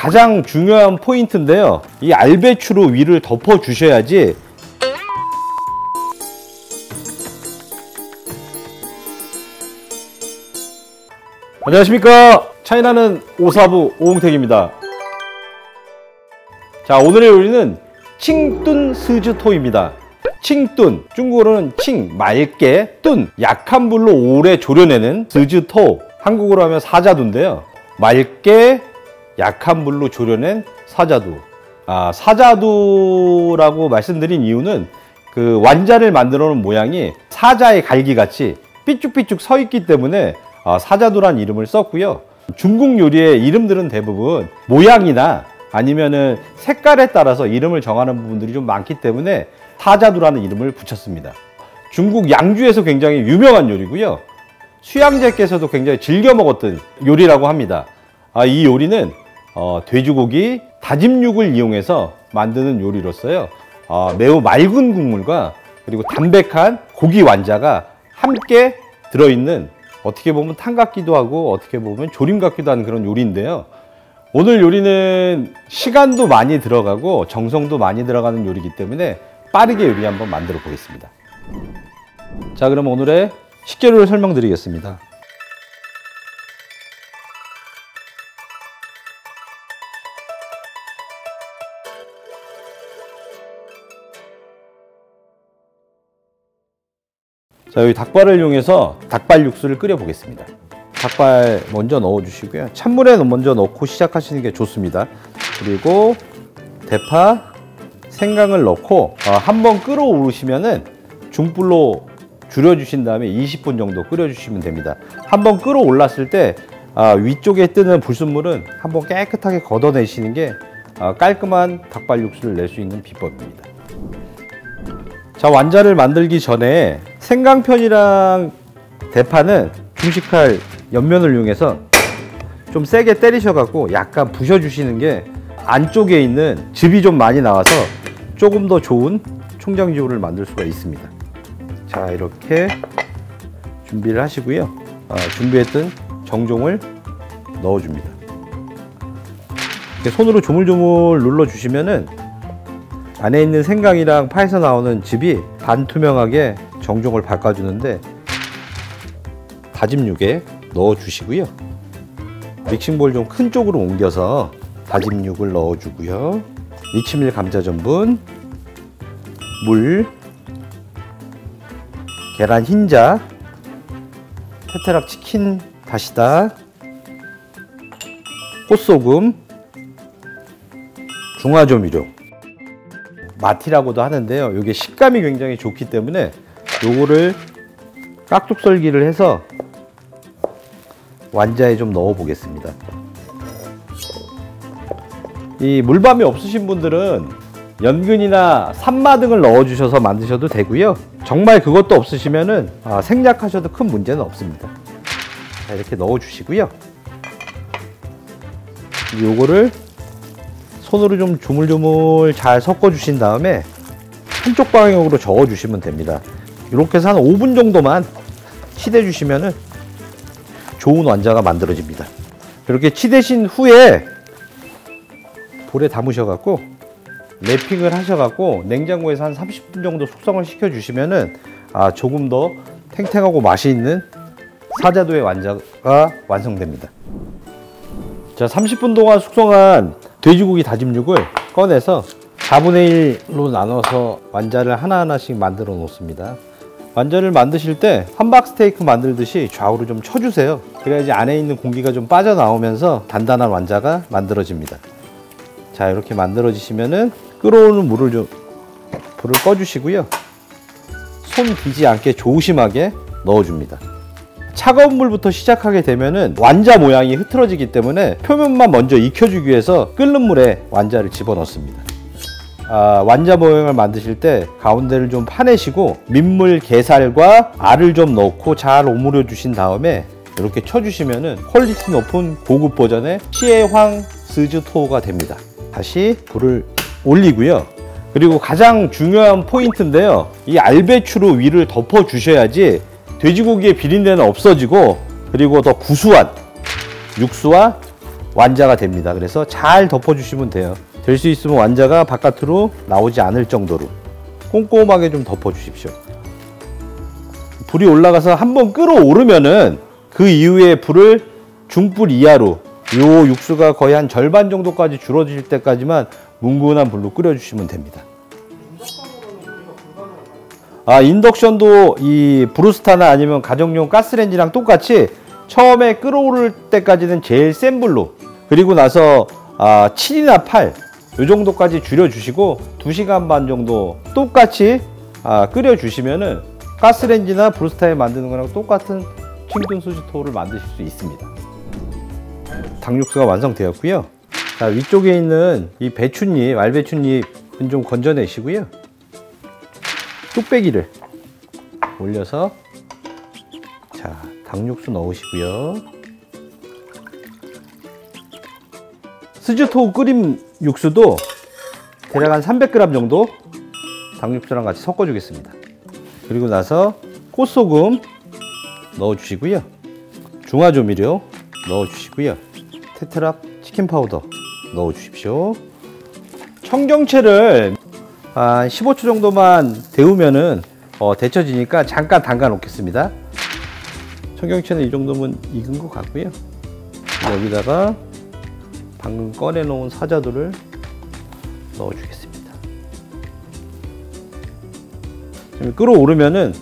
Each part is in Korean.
가장 중요한 포인트인데요. 이 알배추로 위를 덮어 주셔야지 안녕하십니까. 차이나는 오사부 오홍택입니다. 자, 오늘의 요리는 칭뚠 스즈토입니다. 칭뚠, 중국어로는 칭, 맑게, 뚠, 약한 불로 오래 졸여내는 스즈토, 한국어로 하면 사자두인데요. 맑게 약한 불로 졸여낸 사자두. 사자두라고 말씀드린 이유는 그 완자를 만들어 놓은 모양이 사자의 갈기같이 삐쭉삐쭉 서 있기 때문에 사자두란 이름을 썼고요. 중국 요리의 이름들은 대부분 모양이나 아니면은 색깔에 따라서 이름을 정하는 부분들이 좀 많기 때문에 사자두라는 이름을 붙였습니다. 중국 양주에서 굉장히 유명한 요리고요. 수양제께서도 굉장히 즐겨 먹었던 요리라고 합니다. 이 요리는 돼지고기 다짐 육을 이용해서 만드는 요리로서요. 매우 맑은 국물과 그리고 담백한 고기 완자가 함께 들어있는, 어떻게 보면 탕 같기도 하고 어떻게 보면 조림 같기도 하는 그런 요리인데요. 오늘 요리는 시간도 많이 들어가고 정성도 많이 들어가는 요리이기 때문에 빠르게 요리 한번 만들어 보겠습니다. 자, 그럼 오늘의 식재료를 설명드리겠습니다. 자, 여기 닭발을 이용해서 닭발 육수를 끓여 보겠습니다. 닭발 먼저 넣어 주시고요. 찬물에 먼저 넣고 시작하시는 게 좋습니다. 그리고 대파, 생강을 넣고 한번 끓어오르시면은 중불로 줄여 주신 다음에 20분 정도 끓여 주시면 됩니다. 한번 끓어올랐을 때 위쪽에 뜨는 불순물은 한번 깨끗하게 걷어내시는 게 깔끔한 닭발 육수를 낼 수 있는 비법입니다. 자, 완자를 만들기 전에 생강편이랑 대파는 중식칼 옆면을 이용해서 좀 세게 때리셔 갖고 약간 부셔 주시는 게 안쪽에 있는 즙이 좀 많이 나와서 조금 더 좋은 총장지호를 만들 수가 있습니다. 자, 이렇게 준비를 하시고요. 준비했던 정종을 넣어 줍니다. 손으로 조물조물 눌러 주시면은 안에 있는 생강이랑 파에서 나오는 즙이 반투명하게 정종을 바꿔주는데, 다짐 육에 넣어 주시고요. 믹싱볼 좀 큰 쪽으로 옮겨서 다짐 육을 넣어 주고요. 이치밀 감자 전분, 물, 계란 흰자, 테트락 치킨 다시다, 꽃소금, 중화조미료, 마티라고도 하는데요. 이게 식감이 굉장히 좋기 때문에 요거를 깍둑썰기를 해서 완자에 좀 넣어 보겠습니다. 이 물밤이 없으신 분들은 연근이나 산마 등을 넣어 주셔서 만드셔도 되고요. 정말 그것도 없으시면은 생략하셔도 큰 문제는 없습니다. 자, 이렇게 넣어 주시고요. 요거를 손으로 좀 조물조물 잘 섞어 주신 다음에 한쪽 방향으로 저어 주시면 됩니다. 이렇게 해서 한 5분 정도만 치대 주시면은 좋은 완자가 만들어집니다. 이렇게 치대신 후에 볼에 담으셔 갖고 랩핑을 하셔 갖고 냉장고에서 한 30분 정도 숙성을 시켜 주시면은 조금 더 탱탱하고 맛이 있는 사자두의 완자가 완성됩니다. 자, 30분 동안 숙성한 돼지고기 다짐육을 꺼내서 4분의 1로 나눠서 완자를 하나하나씩 만들어 놓습니다. 완자를 만드실 때 함박 스테이크 만들듯이 좌우로 좀 쳐주세요. 그래야지 안에 있는 공기가 좀 빠져나오면서 단단한 완자가 만들어집니다. 자, 이렇게 만들어지시면은 끓어오는 불을 꺼주시고요. 손 뒤지 않게 조심하게 넣어줍니다. 차가운 물부터 시작하게 되면은 완자 모양이 흐트러지기 때문에 표면만 먼저 익혀주기 위해서 끓는 물에 완자를 집어넣습니다. 완자 모양을 만드실 때 가운데를 좀 파내시고 민물, 게살과 알을 좀 넣고 잘 오므려 주신 다음에 이렇게 쳐주시면은 퀄리티 높은 고급 버전의 시에황 스즈토가 됩니다. 다시 불을 올리고요. 그리고 가장 중요한 포인트인데요. 이 알배추로 위를 덮어 주셔야지 돼지고기의 비린내는 없어지고, 그리고 더 구수한 육수와 완자가 됩니다. 그래서 잘 덮어주시면 돼요. 될 수 있으면 완자가 바깥으로 나오지 않을 정도로 꼼꼼하게 좀 덮어주십시오. 불이 올라가서 한번 끓어오르면은 그 이후에 불을 중불 이하로 요 육수가 거의 한 절반 정도까지 줄어들 때까지만 뭉근한 불로 끓여주시면 됩니다. 인덕션도 이 브루스타나 아니면 가정용 가스레인지랑 똑같이 처음에 끓어오를 때까지는 제일 센 불로, 그리고 나서 7이나 8 요 정도까지 줄여주시고 2시간 반 정도 똑같이 끓여주시면은 가스레인지나 브루스타에 만드는 거랑 똑같은 칭든 수지토를 만드실 수 있습니다. 닭육수가 완성되었고요. 자, 위쪽에 있는 이 배춧잎, 알배춧잎은 좀 건져내시고요. 뚝배기를 올려서 자, 닭육수 넣으시고요. 스즈토 끓인 육수도 대략 한 300g 정도 닭육수랑 같이 섞어 주겠습니다. 그리고 나서 꽃소금 넣어 주시고요. 중화조미료 넣어 주시고요. 테트랍 치킨 파우더 넣어 주십시오. 청경채를 한 15초 정도만 데우면은 데쳐지니까 잠깐 담가 놓겠습니다. 청경채는 이 정도면 익은 것 같고요. 여기다가 방금 꺼내 놓은 사자두를 넣어 주겠습니다. 끓어오르면은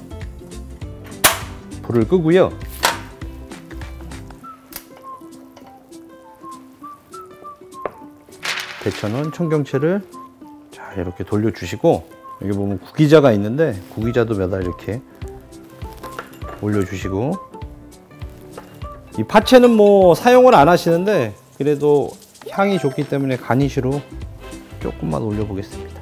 불을 끄고요. 데쳐놓은 청경채를 자, 이렇게 돌려주시고, 여기 보면 구기자가 있는데 구기자도 몇 알 이렇게 올려주시고, 이 파채는 뭐 사용을 안 하시는데 그래도 향이 좋기 때문에 가니쉬로 조금만 올려 보겠습니다.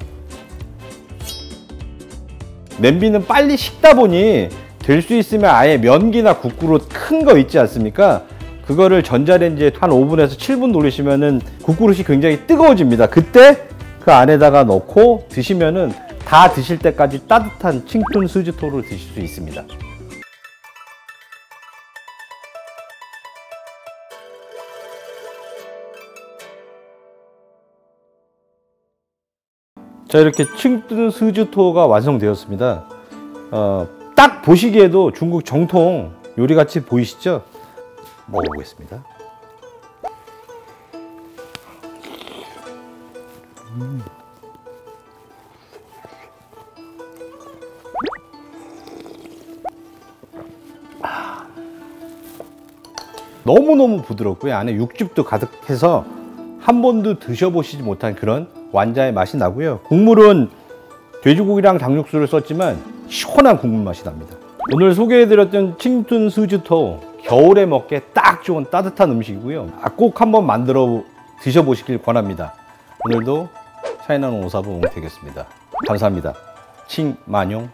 냄비는 빨리 식다 보니 될 수 있으면 아예 면기나 국그릇 큰 거 있지 않습니까? 그거를 전자레인지에 한 5분에서 7분 돌리시면은 국그릇이 굉장히 뜨거워집니다. 그때 그 안에다가 넣고 드시면은 다 드실 때까지 따뜻한 칭툰 스즈토를 드실 수 있습니다. 자, 이렇게 칭툰 스즈토가 완성되었습니다. 딱 보시기에도 중국 정통 요리같이 보이시죠? 먹어보겠습니다. 너무너무 부드럽고요. 안에 육즙도 가득해서 한 번도 드셔보시지 못한 그런 완자의 맛이 나고요. 국물은 돼지고기랑 닭육수를 썼지만 시원한 국물 맛이 납니다. 오늘 소개해드렸던 칭툰 스즈토, 겨울에 먹기에 딱 좋은 따뜻한 음식이고요. 꼭 한번 만들어 드셔보시길 권합니다. 오늘도 차이나는 오사부 옹택이었습니다. 감사합니다. 칭만용.